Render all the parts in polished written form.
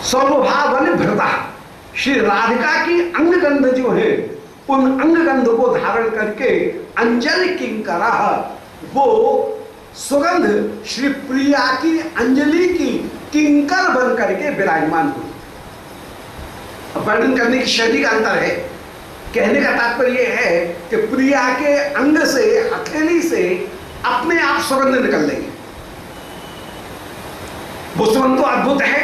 सौरभावन भृता, श्री राधिका की अंगगंध जो है उन अंगगंध को धारण करके अंजलि किंकरा, वो सुगंध श्री प्रिया की अंजलि की किंकर बन करके विराजमान हुई। वर्णन करने की शैली का अंतर है। कहने का तात्पर्य है कि प्रिया के अंग से, हथेली से अपने आप सुगंध निकल रही है। वो सुगंध तो अद्भुत है।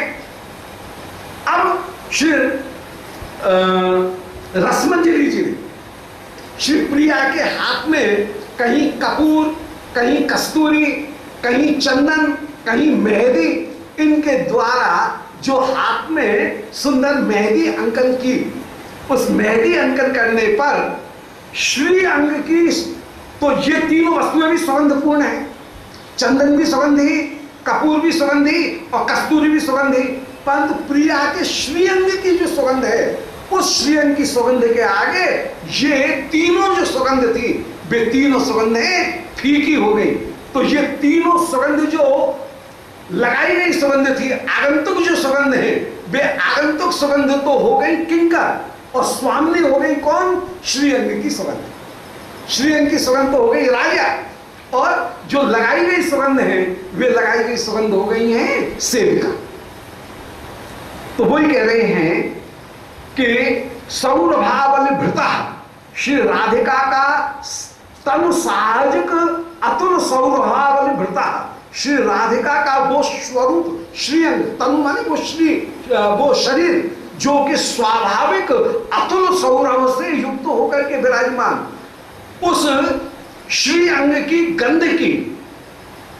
अब श्री रसमंजरी जी ने श्री प्रिया के हाथ में कहीं कपूर, कहीं कस्तूरी, कहीं चंदन, कहीं मेहंदी, इनके द्वारा जो हाथ में सुंदर मेहंदी अंकन की, उस मेहंदी अंकन करने पर श्री अंग की, तो ये तीनों वस्तुएं भी सुगंधपूर्ण है। चंदन भी सुगंधी, कपूर भी सुगंधी और कस्तूरी भी सुगंधी। परंतु प्रिया के श्रीअंग की जो सुगंध है, उस श्रीअंग की सुगंध के आगे ये तीनों जो सुगंध थी, वे तीनों सुगंधें फीकी हो गई। तो ये तीनों सुगंध जो लगाई गई सुगंध थी, आगंतुक जो सुगंध है, वे आगंतुक सुगंध तो हो गई किंकर, और स्वामी हो गई कौन? श्रीअंग की सुगंध। श्रीअंग की सुगंध तो हो गई राजा, और जो लगाई गई सुगंध है, वे लगाई गई सुगंध हो गई है सेविका। तो वही कह रहे हैं कि सौरभावल भृता, श्री राधिका का तनु साहजिक अतुल सौरभावल भृता, श्री राधिका का वो स्वरूप श्रीअंग, तनु माने वो श्री, वो शरीर जो कि स्वाभाविक अतुल सौरभ से युक्त होकर के विराजमान, उस श्री अंग की गंध की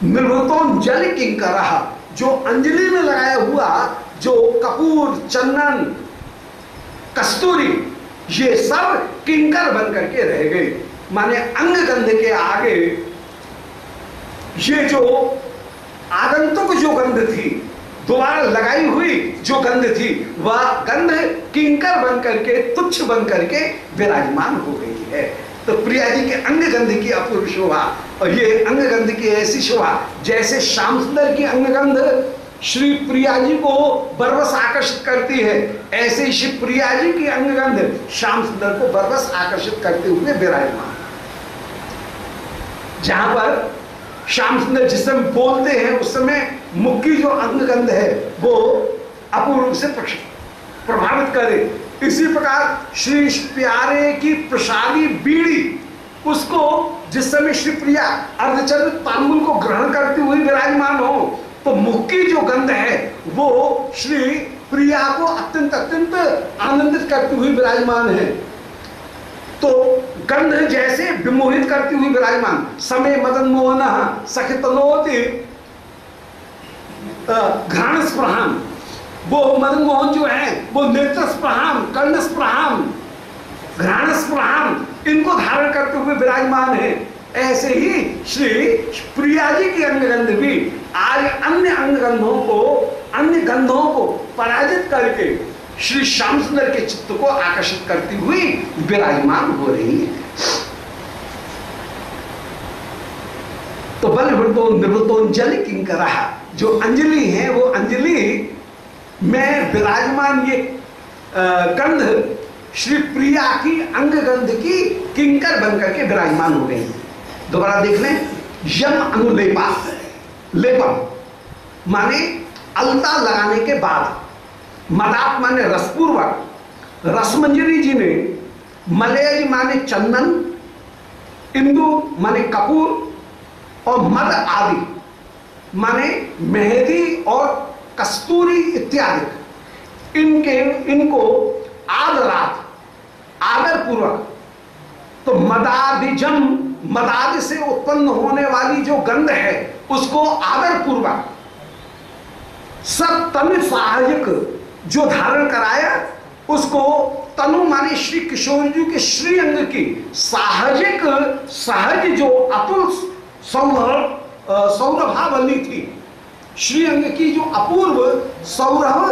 निवृतोंजलि किंकरा, जो अंजलि में लगाया हुआ जो कपूर, चंदन, कस्तूरी, ये सब किंकर बन करके रह गए। माने अंग गंध के आगे ये जो आगंतुक जो गंध थी, दोबारा लगाई हुई जो गंध थी, वह गंध किंकर बन करके, तुच्छ बन करके विराजमान हो गई है। तो प्रिया जी के अंग गंध की अपूर्व शोभा, और ये अंग गंध की ऐसी शोभा, जैसे श्याम सुंदर की अंग गंध श्री प्रिया जी को बरबस आकर्षित करती है, ऐसे ही श्री प्रिया जी की अंग गंध श्याम सुंदर को बरबस आकर्षित करते हुए विराजमान। जहां पर श्याम सुंदर जिस समय बोलते हैं, उस समय मुख की जो अंग गंध है वो अपूर्व रूप से प्रभावित करे। इसी प्रकार श्री प्यारे की प्रसादी बीड़ी, उसको जिस समय श्री प्रिया अर्धचंद्र तांबुल को ग्रहण करती हुई विराजमान हो, तो मुख की जो गंध है वो श्री प्रिया को अत्यंत अत्यंत आनंदित करती हुई विराजमान है। तो गंध जैसे विमोहित करती हुई विराजमान, समय मदन मोहन सखितनोति घ्राण स्पृहान, वो मदन मोहन जो है वो नेत्र स्पृहान, कर्ण स्पृहान, घ्राण स्पृहान, इनको धारण करते हुए विराजमान है। ऐसे ही श्री प्रिया जी की अंगगंध भी आज अन्य अंगगंधों को, अन्य गंधों को पराजित करके श्री श्याम सुंदर के चित्त को आकर्षित करती हुई विराजमान हो रही है। तो बलवृतो निवृतोंजलि किंकरा, जो अंजलि है वो अंजलि में विराजमान ये गंध श्री प्रिया की अंग गंध की किंकर बनकर के विराजमान हो गई। दोबारा देख लें, यम अनुलेपा, लेपम माने अलता लगाने के बाद, मदात माने रसपूर्वक, रसमंजरी जी ने मलेज माने चंदन, इंदु माने कपूर, और मद आदि माने मेहंदी और कस्तूरी इत्यादि, इनको आदरात, आदर पूर्वक, तो मदादिजम, मदाद से उत्पन्न होने वाली जो गंध है उसको आदर पूर्वक सब तनु साहजिक जो धारण कराया, उसको तनु माने श्री किशोर जी के श्री अंग की साहजिक, सहज जो अतुल सौरभावली थी, श्री अंग की जो अपूर्व सौरभ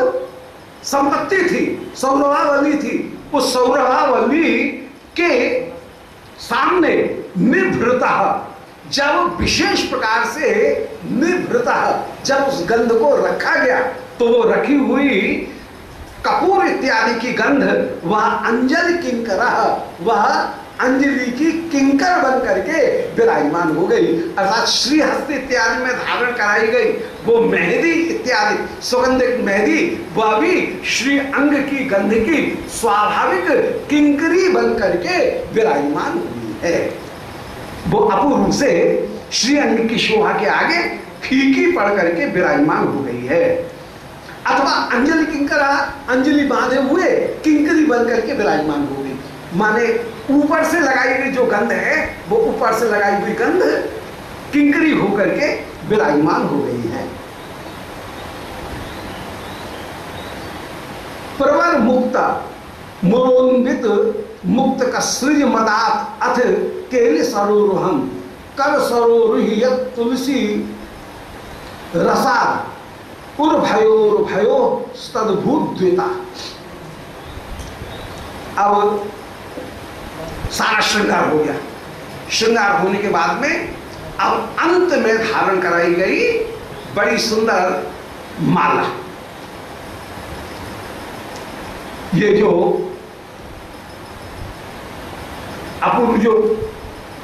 संपत्ति थी, सौरभावली थी, उस सौरभावली के सामने निर्भृता, जब विशेष प्रकार से निर्भृता, जब उस गंध को रखा गया, तो वो रखी हुई कपूर इत्यादि की गंध, वह अंजलि किंकर, वह अंजलि की किंकर बन करके विराजमान हो गई। अर्थात श्रीहस्त इत्यादि में धारण कराई गई वो मेहंदी इत्यादि सुगंधित मेहंदी, वह भी श्री अंग की गंध की स्वाभाविक किंकरी बन करके विराजमान हुई है। वो अपूर्व से श्री अंग की शोभा के आगे फीकी पड़ करके विराजमान हो गई है। अथवा अंजलि किंकरा, अंजलि बांधे हुए किंकरी बन करके विराजमान हो गई, माने ऊपर से लगाई गई जो गंध है वो ऊपर से लगाई हुई गंध किंकरी होकर के विराजमान हो गई है। प्रवर मुक्ता मुरोन्वित मुक्त का सृज मदात अथ केल सरोरुहम कर सरोरुहि यत् तुलसी रसाद उर्भयोर्भयो तद्भूत द्विता। अब सारा श्रृंगार हो गया। श्रृंगार होने के बाद में अब अंत में धारण कराई गई बड़ी सुंदर माला। ये जो अपूर्व जो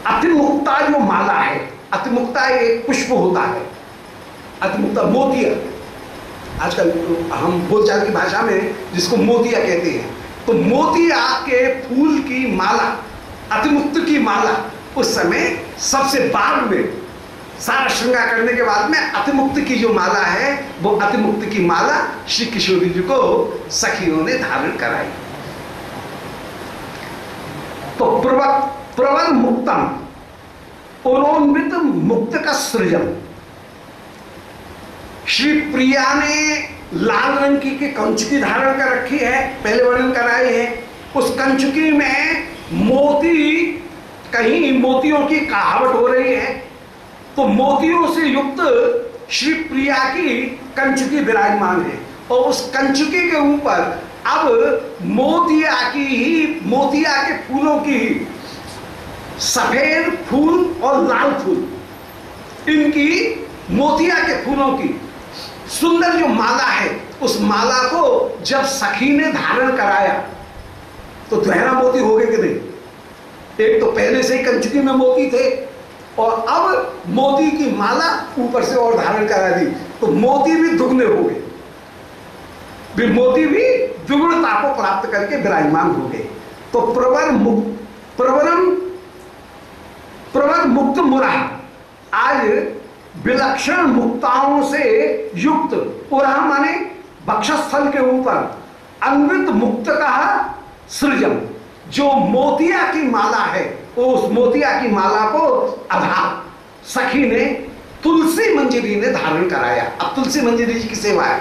अतिमुक्ता जो माला है, अतिमुक्ता एक पुष्प होता है, अतिमुक्ता मोतिया, आजकल हम बोलचाल की भाषा में जिसको मोतिया कहते हैं, तो मोतिया के फूल की माला, अतिमुक्त की माला, उस समय सबसे बाद में सारा श्रृंगार करने के बाद में अतिमुक्त की जो माला है वो अतिमुक्त की माला श्री किशोरी जी को सखियों ने धारण कराई। तो प्रबल मुक्तम उरोन्वित मुक्त का सृजन, श्री प्रिया ने लाल रंग की कंचुकी धारण कर रखी है, पहले वर्णन कराए है। उस कंचुकी में मोती, कहीं मोतियों की कहावट हो रही है, तो मोतियों से युक्त श्री प्रिया की कंचुकी विराजमान है और उस कंचुकी के ऊपर अब मोतिया के फूलों की सफेद फूल और लाल फूल, इनकी मोतिया के फूलों की सुंदर जो माला है, उस माला को जब सखी ने धारण कराया तो दोहरा मोती हो गए कि नहीं? एक तो पहले से ही कंचुकी में मोती थे और अब मोती की माला ऊपर से और धारण करा दी, तो मोती भी दुगने हो गए, मोती भी दुगुणता को प्राप्त करके विराजमान हो गए। तो प्रवर मुक्त मुरा, आज विलक्षण मुक्ताओं से युक्त, उरा माने वक्षस्थल के ऊपर अन्वित मुक्त का सृजन, जो मोतिया की माला है, उस मोतिया की माला को अधा सखी ने तुलसी मंजरी ने धारण कराया। अब तुलसी मंजरी जी की सेवा है,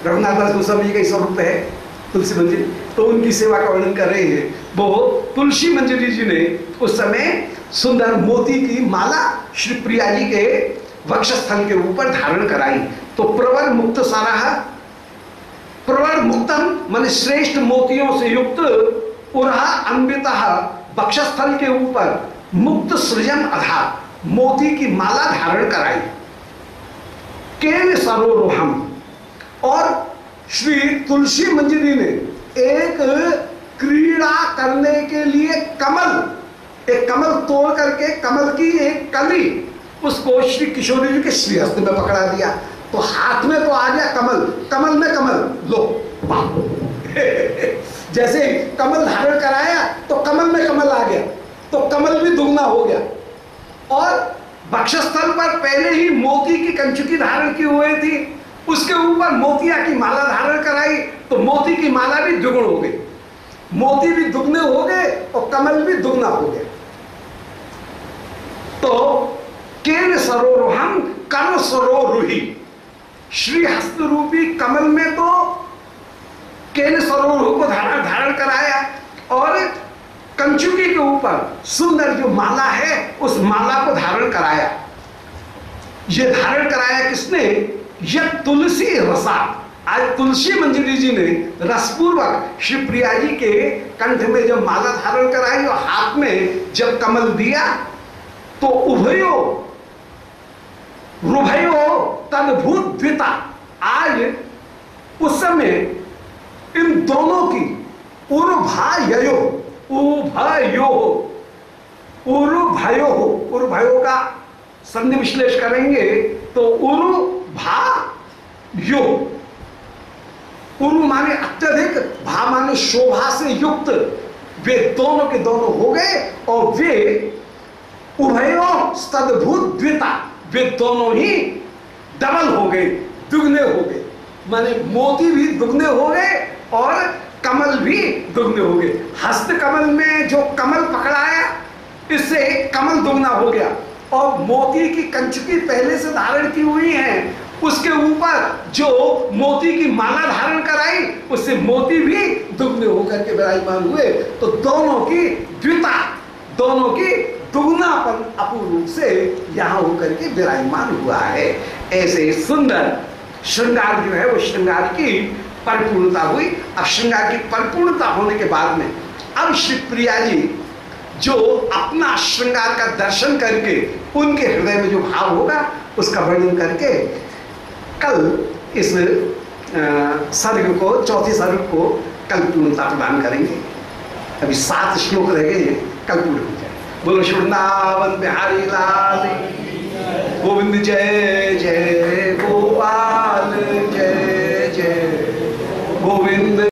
रघुनाथ दास गोस्वामी जी का स्वरूप है तुलसी मंजरी, तो उनकी सेवा का वर्णन कर रहे हैं। वो तुलसी मंजरी जी ने उस समय सुंदर मोती की माला श्री प्रिया जी के वक्षस्थल के ऊपर धारण कराई। तो प्रवर मुक्त सारा, प्रवर मुक्तम माने श्रेष्ठ मोतियों से युक्त, उरहा अन्विता वक्षस्थल के ऊपर मुक्त सृजन अधा मोती की माला धारण कराई। केल सरोरुहम, और श्री तुलसी मंजरी ने एक क्रीड़ा करने के लिए एक कमल तोड़ करके कमल की एक कली उसको श्री किशोरी जी के श्रीहस्त में पकड़ा दिया। तो हाथ में तो आ गया कमल, कमल में कमल लो जैसे कमल धारण कराया तो कमल में कमल आ गया, तो कमल भी दुगना हो गया। और वक्षस्थल पर पहले ही मोती की कंचुकी धारण की हुई थी, उसके ऊपर मोतिया की माला धारण कराई, तो मोती की माला भी दुगुण हो गई, मोती भी दुगने हो गए और कमल भी दुगना हो गया। तो केन सरोरुहम कर सरोरुहि, श्री हस्त रूपी कमल में तो केन सरोरुह को धारण कराया और कंचुकी के ऊपर सुंदर जो माला है उस माला को धारण कराया। ये धारण कराया किसने? यह तुलसी रसा, आज तुलसी मंजरी जी ने रसपूर्वक श्री प्रिया जी के कंठ में जब माला धारण कराई और हाथ में जब कमल दिया, तो उभयो रुभयो तद्भूत द्विता, आज उस समय इन दोनों की उर्भयो, उर्भयो का संधि विश्लेष करेंगे तो उर्भायो, उरु माने अत्यधिक, भा माने शोभा से युक्त, वे दोनों के दोनों हो गए और वे उभयो तद्भुत द्विता, वे दोनों ही डबल हो गए, दुगने हो गए। माने मोती भी दुगने हो गए और कमल भी दुगने हो गए। हस्त कमल में जो कमल पकड़ाया, इससे कमल दुगना हो गया, और मोती की कंचुकी पहले से धारण की हुई है, उसके ऊपर जो मोती की माला धारण कराई, उससे मोती भी दुगने होकर के विराजमान हुए। तो दोनों की द्विता, दोनों की दुगनापन अपूर्व रूप से यहां होकर के विराजमान हुआ है। ऐसे सुंदर श्रृंगार जो है वो श्रृंगार की परिपूर्णता हुई। अब श्रृंगार की परिपूर्णता होने के बाद में अब श्री प्रिया जी जो अपना श्रृंगार का दर्शन करके उनके हृदय में जो भाव होगा उसका वर्णन करके कल इस सर्ग को, चौथी सर्ग को कल पूर्णता प्रदान करेंगे। अभी 7 श्लोक रह गए हैं, कल पूर्ण हो जाए। बोलो वृंदावन बिहारी लाल गोविंद जय